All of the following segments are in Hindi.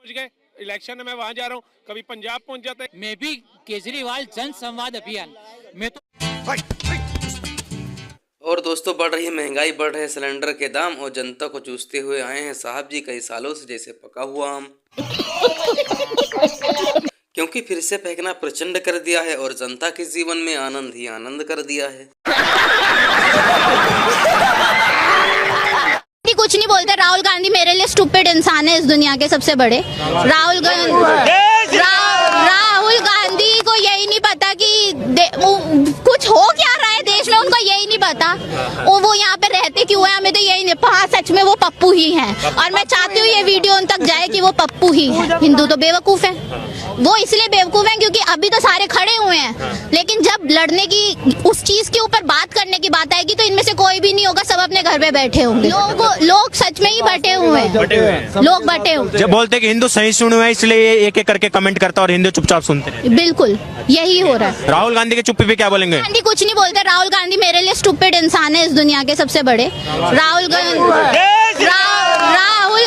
पहुंच गए। इलेक्शन में मैं वहां जा रहा हूँ, कभी पंजाब पहुंच जाते हैं। मैं भी केजरीवाल जन संवाद अभियान में तो। और दोस्तों, बढ़ रही महंगाई, बढ़ रहे सिलेंडर के दाम और जनता को चूसते हुए आए हैं साहब जी कई सालों से जैसे पका हुआ आम। क्योंकि फिर से फेंकना प्रचंड कर दिया है और जनता के जीवन में आनंद ही आनंद कर दिया है। कुछ नहीं बोलते। राहुल गांधी मेरे लिए स्टूपिड इंसान है इस दुनिया के सबसे बड़े। राहुल गांधी को यही नहीं पता कि कुछ हो क्या रहा है देश में, उनको यही नहीं पता। वो यहाँ पे रहते क्यों है हमें तो यही नहीं। हाँ, सच में वो पप्पू ही हैं और मैं चाहती हूँ ये वीडियो उन तक जाए कि वो पप्पू ही है। हिंदू तो बेवकूफ है, वो इसलिए बेवकूफ है क्योंकि अभी तो सारे खड़े हुए हैं, लेकिन जब लड़ने की उस चीज के ऊपर बात करने की बात आएगी तो इनमें से कोई भी नहीं होगा, सब अपने घर पे बैठे होंगे। लोग सच में ही बटे हुए हैं, लोग बटे हुए। जब बोलते हैं कि हिंदू सहिष्णु है इसलिए एक एक करके कमेंट करता और हिंदू चुपचाप सुनते हैं। बिल्कुल यही हो रहा है। राहुल गांधी के चुप्पी पे क्या बोलेंगे? गांधी कुछ नहीं बोलते। राहुल गांधी मेरे लिए स्टूपिड इंसान है इस दुनिया के सबसे बड़े। राहुल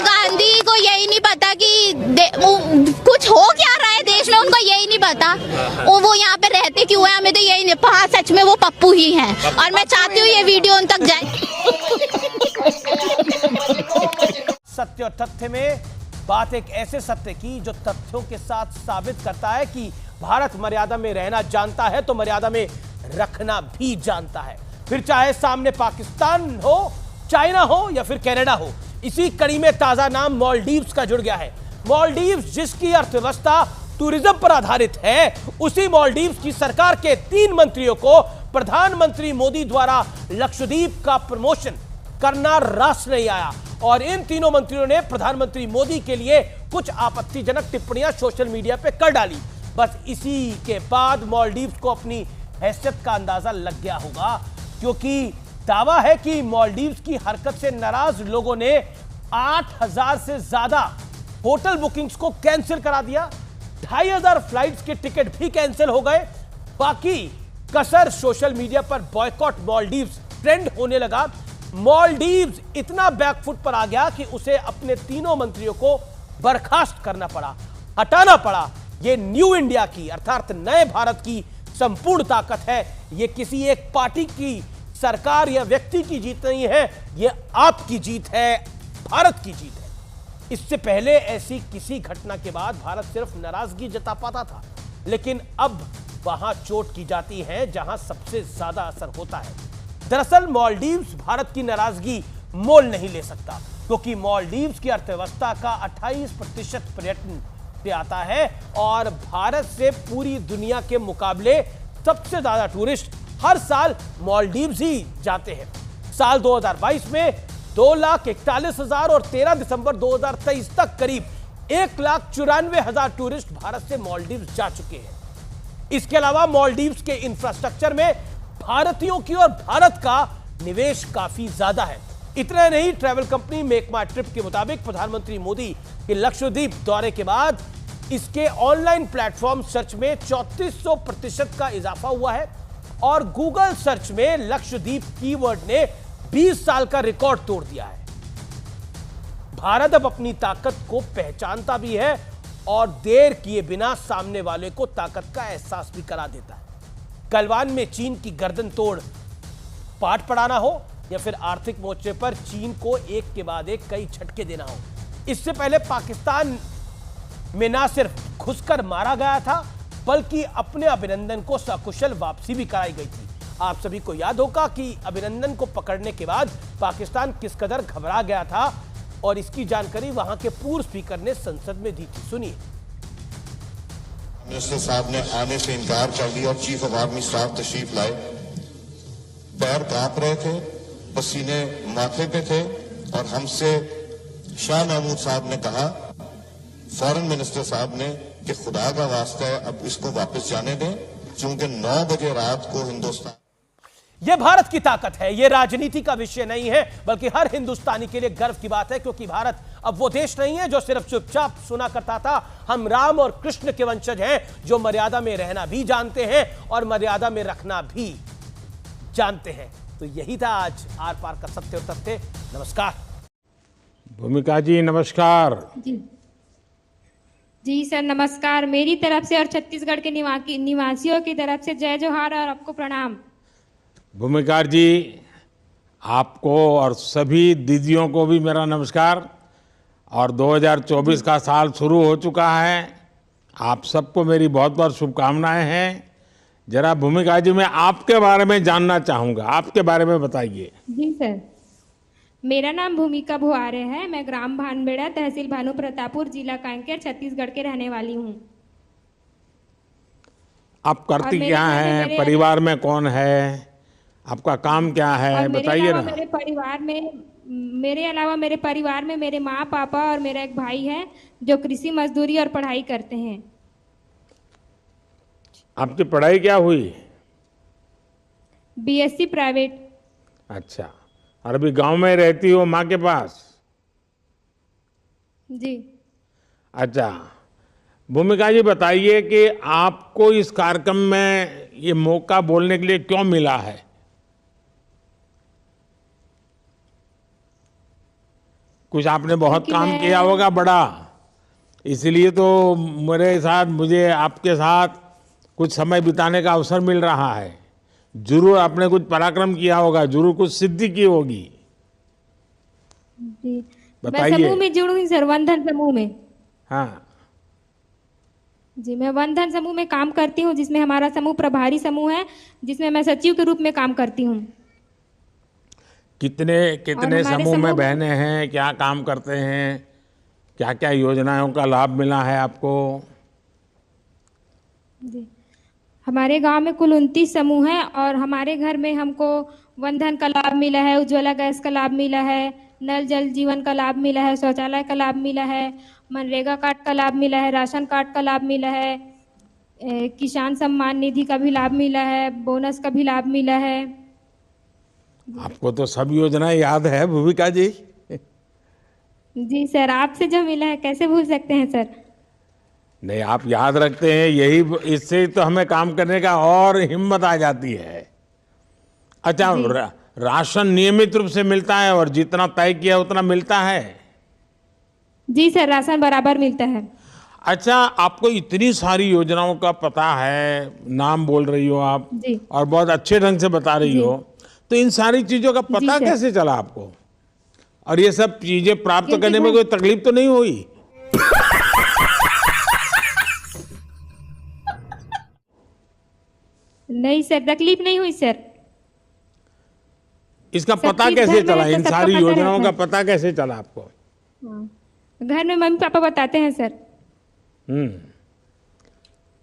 गांधी को यही नहीं पता कि कुछ हो क्या रहा है देश में, उनको यही नहीं पता। वो यहाँ पे रहते क्यों है हमें तो यही नहीं। हाँ, सच में वो पप्पू ही हैं और मैं चाहती हूँ ये वीडियो उन तक जाए। सत्य और तथ्य में बात एक ऐसे सत्य की जो तथ्यों के साथ साबित करता है कि भारत मर्यादा में रहना जानता है तो मर्यादा में रखना भी जानता है। फिर चाहे सामने पाकिस्तान हो, चाइना हो या फिर कनाडा हो। इसी कड़ी में ताजा नाम मालदीव्स का जुड़ गया है। मालदीव्स जिसकी अर्थव्यवस्था टूरिज्म पर आधारित है, उसी मालदीव्स की सरकार के 3 मंत्रियों को प्रधानमंत्री मोदी द्वारा लक्षद्वीप का प्रमोशन करना रास नहीं आया और इन तीनों मंत्रियों ने प्रधानमंत्री मोदी के लिए कुछ आपत्तिजनक टिप्पणियां सोशल मीडिया पे कर डाली। बस इसी के बाद मालदीव्स को अपनी हैसियत का अंदाजा लग गया होगा, क्योंकि दावा है कि मालदीव्स की हरकत से नाराज लोगों ने 8000 से ज्यादा होटल बुकिंग्स को कैंसिल करा दिया। 2500 फ्लाइट्स के टिकट भी कैंसिल हो गए। बाकी कसर सोशल मीडिया पर बॉयकॉट मालदीव्स ट्रेंड होने लगा। मालदीव्स इतना बैकफुट पर आ गया कि उसे अपने तीनों मंत्रियों को बर्खास्त करना पड़ा, हटाना पड़ा। यह न्यू इंडिया की अर्थात नए भारत की संपूर्ण ताकत है। यह किसी एक पार्टी की, सरकार या व्यक्ति की जीत नहीं है, यह आपकी जीत है, भारत की जीत है। इससे पहले ऐसी किसी घटना के बाद भारत सिर्फ नाराजगी जता पाता था, लेकिन अब वहां चोट की जाती है जहां सबसे ज्यादा असर होता है। दरअसल मालदीव्स भारत की नाराजगी मोल नहीं ले सकता, क्योंकि मालदीव्स की अर्थव्यवस्था का 28% पर्यटन से आता है और भारत से पूरी दुनिया के मुकाबले सबसे ज्यादा टूरिस्ट हर साल मालदीव्स ही जाते हैं। साल 2022 में 2,41,000 और 13 दिसंबर 2023 तक करीब 1,94,000 टूरिस्ट भारत से मालदीव्स जा चुके हैं। इसके अलावा मालदीव्स के इंफ्रास्ट्रक्चर में भारतीयों की और भारत का निवेश काफी ज्यादा है। इतना नहीं, ट्रैवल कंपनी मेक माई ट्रिप के मुताबिक प्रधानमंत्री मोदी के लक्षद्वीप दौरे के बाद इसके ऑनलाइन प्लेटफॉर्म सर्च में 3400% का इजाफा हुआ है और गूगल सर्च में लक्षद्वीप कीवर्ड ने 20 साल का रिकॉर्ड तोड़ दिया है। भारत अब अपनी ताकत को पहचानता भी है और देर किए बिना सामने वाले को ताकत का एहसास भी करा देता है। गलवान में चीन की गर्दन तोड़ पाठ पढ़ाना हो या फिर आर्थिक मोर्चे पर चीन को एक के बाद एक कई झटके देना हो। इससे पहले पाकिस्तान में ना सिर्फ घुसकर मारा गया था, बल्कि अपने अभिनंदन को सकुशल वापसी भी कराई गई थी। आप सभी को याद होगा कि अभिनंदन को पकड़ने के बाद पाकिस्तान किस कदर घबरा गया था और इसकी जानकारी वहां के पूर्व स्पीकर ने संसद में दी थी। सुनिए। मिनिस्टर साहब ने आने से इनकार कर दिया और चीफ ऑफ आर्मी स्टाफ तशरीफ लाए। पैर कांप रहे थे, पसीने माथे पे थे और हमसे शाह महमूद साहब ने कहा, फॉरेन मिनिस्टर साहब ने, कि खुदा का वास्ता है अब इसको वापस जाने दें, क्योंकि 9 बजे रात को हिंदुस्तान। यह भारत की ताकत है, यह राजनीति का विषय नहीं है, बल्कि हर हिंदुस्तानी के लिए गर्व की बात है, क्योंकि भारत अब वो देश नहीं है जो सिर्फ चुपचाप सुना करता था। हम राम और कृष्ण के वंशज हैं जो मर्यादा में रहना भी जानते हैं और मर्यादा में रखना भी जानते हैं। तो यही था आज आर पार का सत्य और तथ्य। नमस्कार। भूमिका जी नमस्कार। जी सर नमस्कार, मेरी तरफ से और छत्तीसगढ़ के निवासियों की तरफ से जय जोहार और आपको प्रणाम। भूमिका जी, आपको और सभी दीदियों को भी मेरा नमस्कार। और 2024 का साल शुरू हो चुका है। आप सबको मेरी बहुत बहुत शुभकामनाएं हैं। जरा भूमिका जी, मैं आपके बारे में जानना चाहूँगा, आपके बारे में बताइए। जी सर, मेरा नाम भूमिका भुआरे है। मैं ग्राम भानबेड़ा, तहसील भानु प्रतापपुर, जिला कांकेर, छत्तीसगढ़ के रहने वाली हूँ। आप करती क्या हैं? परिवार में कौन है? आपका काम क्या है? बताइए ना। मेरे अलावा मेरे परिवार में मेरे माँ पापा और मेरा एक भाई है जो कृषि मजदूरी और पढ़ाई करते हैं। आपकी पढ़ाई क्या हुई? BSc private. अच्छा, और अभी गांव में रहती हो माँ के पास? जी। अच्छा, भूमिका जी बताइए कि आपको इस कार्यक्रम में ये मौका बोलने के लिए क्यों मिला है? कुछ आपने बहुत काम किया होगा बड़ा, इसलिए तो मुझे आपके साथ कुछ समय बिताने का अवसर मिल रहा है। जरूर आपने कुछ पराक्रम किया होगा, जरूर कुछ सिद्धि की होगी। जी, बताइए। मैं समूह में जुड़ी सर, वनधन समूह में। हाँ जी, मैं वनधन समूह में काम करती हूँ, जिसमें हमारा समूह प्रभारी समूह है, जिसमें मैं सचिव के रूप में काम करती हूँ। कितने समूह में बहनें हैं? क्या काम करते हैं? क्या क्या योजनाओं का लाभ मिला है आपको? जी, हमारे गांव में कुल 29 समूह हैं और हमारे घर में हमको वनधन का लाभ मिला है, उज्ज्वला गैस का लाभ मिला है, नल जल जीवन का लाभ मिला है, शौचालय का लाभ मिला है, मनरेगा कार्ड का लाभ मिला है, राशन कार्ड का लाभ मिला है, किसान सम्मान निधि का भी लाभ मिला है, बोनस का भी लाभ मिला है। आपको तो सब योजनाएं याद है भूमिका जी। जी सर, आपसे जो मिला है कैसे भूल सकते हैं सर। नहीं, आप याद रखते हैं, यही इससे तो हमें काम करने का और हिम्मत आ जाती है। अच्छा, राशन नियमित रूप से मिलता है और जितना तय किया उतना मिलता है? जी सर, राशन बराबर मिलता है। अच्छा, आपको इतनी सारी योजनाओं का पता है, नाम बोल रही हो आप जी। और बहुत अच्छे ढंग से बता रही हो, तो इन सारी चीजों का पता कैसे चला आपको? और ये सब चीजें प्राप्त करने में कोई तकलीफ तो नहीं हुई? नहीं सर, तकलीफ नहीं हुई सर। इसका पता कैसे चला? इन सारी योजनाओं का पता कैसे चला आपको? घर में मम्मी पापा बताते हैं सर।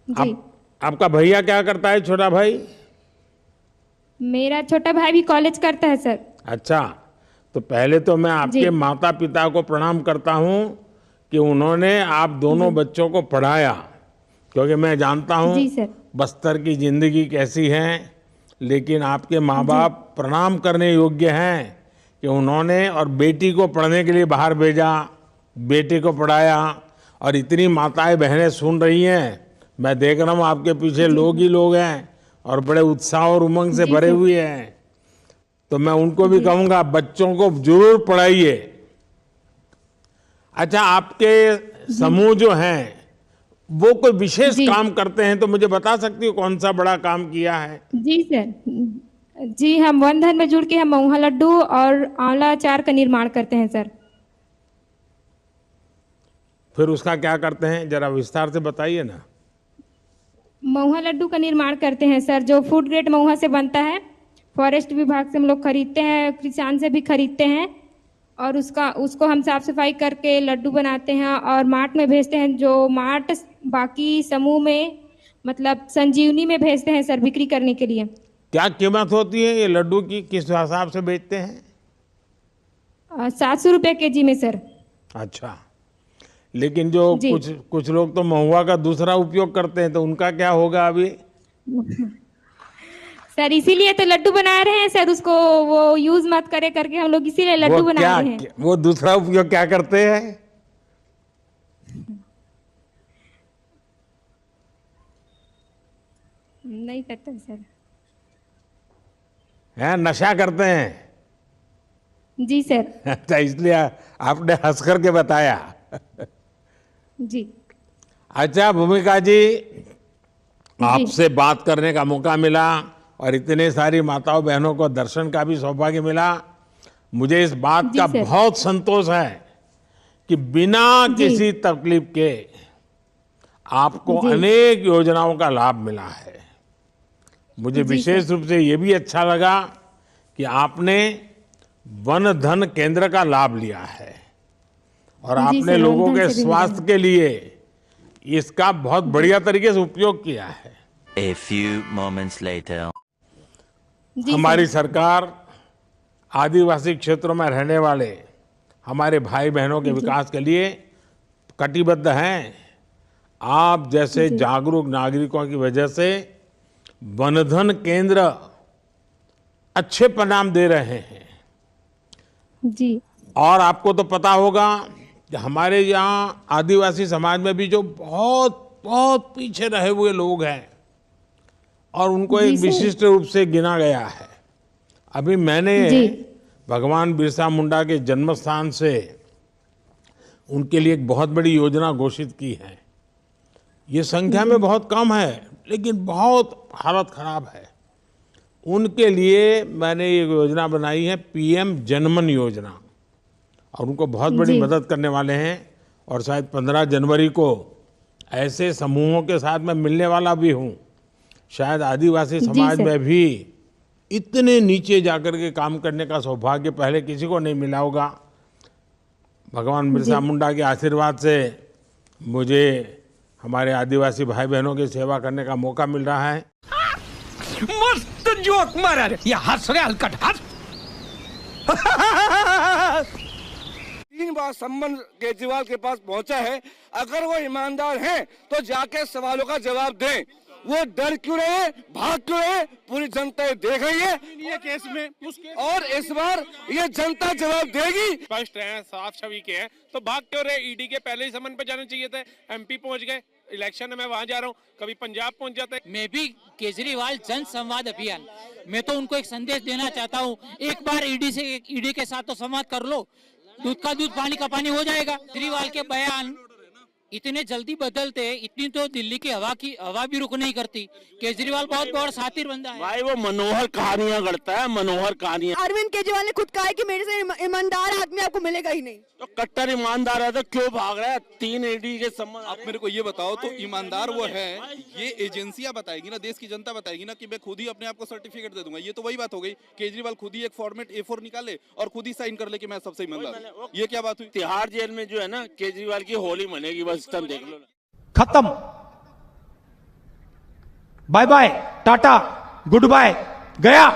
जी। आपका भैया क्या करता है, छोटा भाई? मेरा छोटा भाई भी कॉलेज करता है सर। अच्छा, तो पहले तो मैं आपके माता पिता को प्रणाम करता हूं कि उन्होंने आप दोनों बच्चों को पढ़ाया, क्योंकि मैं जानता हूं बस्तर की जिंदगी कैसी है, लेकिन आपके माँ बाप प्रणाम करने योग्य हैं कि उन्होंने और बेटी को पढ़ने के लिए बाहर भेजा, बेटे को पढ़ाया। और इतनी माताएं बहनें सुन रही हैं, मैं देख रहा हूँ आपके पीछे लोग ही लोग हैं और बड़े उत्साह और उमंग से भरे हुए हैं। तो मैं उनको भी कहूँगा, बच्चों को जरूर पढ़ाइए। अच्छा, आपके समूह जो हैं वो कोई विशेष काम करते हैं तो मुझे बता सकती हो कौन सा बड़ा काम किया है? जी सर, जी हम वनधन में जुड़ के हम महुआ लड्डू और आंवला अचार का निर्माण करते हैं सर। फिर उसका क्या करते हैं, जरा विस्तार से बताइए ना। महुआ लड्डू का निर्माण करते हैं सर, जो फूड ग्रेड महुआ से बनता है। फॉरेस्ट विभाग से हम लोग खरीदते हैं, किसान से भी खरीदते हैं और उसको हम साफ सफाई करके लड्डू बनाते हैं और मार्ट में भेजते हैं। जो मार्ट बाकी समूह में मतलब संजीवनी में भेजते हैं सर, बिक्री करने के लिए। क्या कीमत होती है ये लड्डू की, किस हिसाब से बेचते हैं? 700 रुपये केजी में सर। अच्छा, लेकिन जो कुछ लोग तो महुआ का दूसरा उपयोग करते हैं, तो उनका क्या होगा अभी? सर इसीलिए तो लड्डू बना रहे हैं सर, उसको वो यूज मत करे करके हम लोग इसीलिए लड्डू बना रहे हैं। वो दूसरा उपयोग क्या करते हैं? नहीं पता सर। हैं, नशा करते हैं? जी सर। अच्छा, इसलिए आपने हंस करके बताया। जी। अच्छा भूमिका जी, आपसे बात करने का मौका मिला और इतने सारी माताओं बहनों को दर्शन का भी सौभाग्य मिला। मुझे इस बात का बहुत संतोष है कि बिना किसी तकलीफ के आपको अनेक योजनाओं का लाभ मिला है। मुझे विशेष रूप से ये भी अच्छा लगा कि आपने वन धन केंद्र का लाभ लिया है और आपने लोगों के स्वास्थ्य के लिए इसका बहुत बढ़िया तरीके से उपयोग किया है। A few moments later. हमारी सरकार आदिवासी क्षेत्रों में रहने वाले हमारे भाई बहनों के विकास के लिए कटिबद्ध हैं। आप जैसे जागरूक नागरिकों की वजह से वनधन केंद्र अच्छे परिणाम दे रहे हैं जी। और आपको तो पता होगा कि हमारे यहाँ आदिवासी समाज में भी जो बहुत बहुत पीछे रहे हुए लोग हैं और उनको एक विशिष्ट रूप से गिना गया है। अभी मैंने भगवान बिरसा मुंडा के जन्म स्थान से उनके लिए एक बहुत बड़ी योजना घोषित की है। ये संख्या में बहुत कम है लेकिन बहुत हालत खराब है। उनके लिए मैंने एक योजना बनाई है, पीएम जनमन योजना, और उनको बहुत बड़ी मदद करने वाले हैं। और शायद 15 जनवरी को ऐसे समूहों के साथ मैं मिलने वाला भी हूँ। शायद आदिवासी समाज में भी इतने नीचे जाकर के काम करने का सौभाग्य पहले किसी को नहीं मिला होगा। भगवान बिरसा मुंडा के आशीर्वाद से मुझे हमारे आदिवासी भाई बहनों की सेवा करने का मौका मिल रहा है। मस्त जोक मारा रे, ये हंस रहे हलकट हंस। 3 बार सम्मन केजरीवाल के पास पहुंचा है। अगर वो ईमानदार हैं तो जाके सवालों का जवाब दें। वो डर क्यों रहे, भाग क्यों रहे, पूरी जनता देख रही है ये केस में, और इस बार ये जनता जवाब देगी। स्पष्ट हैं, साफ छवि के हैं, तो भाग क्यों रहे? ईडी के पहले ही समन पे जाने चाहिए थे। एमपी पहुंच गए, इलेक्शन में मैं वहां जा रहा हूँ, कभी पंजाब पहुंच जाते। मैं भी केजरीवाल जन संवाद अभियान, मैं तो उनको एक संदेश देना चाहता हूँ, एक बार ईडी के साथ तो संवाद कर लो, दूध का दूध पानी का पानी हो जाएगा। केजरीवाल के बयान इतने जल्दी बदलते, इतनी तो दिल्ली की हवा भी रुक नहीं करती। केजरीवाल बहुत बड़ा सातिर बंदा है भाई, वो मनोहर कहानियां गढ़ता है, मनोहर कहानियां। अरविंद केजरीवाल ने खुद कहा है कि मेरे से ईमानदार आदमी आपको मिलेगा ही नहीं। तो कट्टर ईमानदार है तो क्यों भाग रहा है? 3 ईडी के सम्मान। आप मेरे को ये बताओ, तो ईमानदार वो है, ये एजेंसियां बताएगी ना, देश की जनता बताएगी ना कि मैं खुद ही अपने आप को सर्टिफिकेट दे दूंगा। ये तो वही बात हो गई, केजरीवाल खुद ही एक फॉर्मेट A4 निकाले और खुद ही साइन कर ले कि मैं सबसे ईमानदार। ये क्या बात हुई? तिहाड़ जेल में जो है ना, केजरीवाल की होली मनेगी, बस तुम देख लो। खत्म, bye bye, tata, goodbye, गया।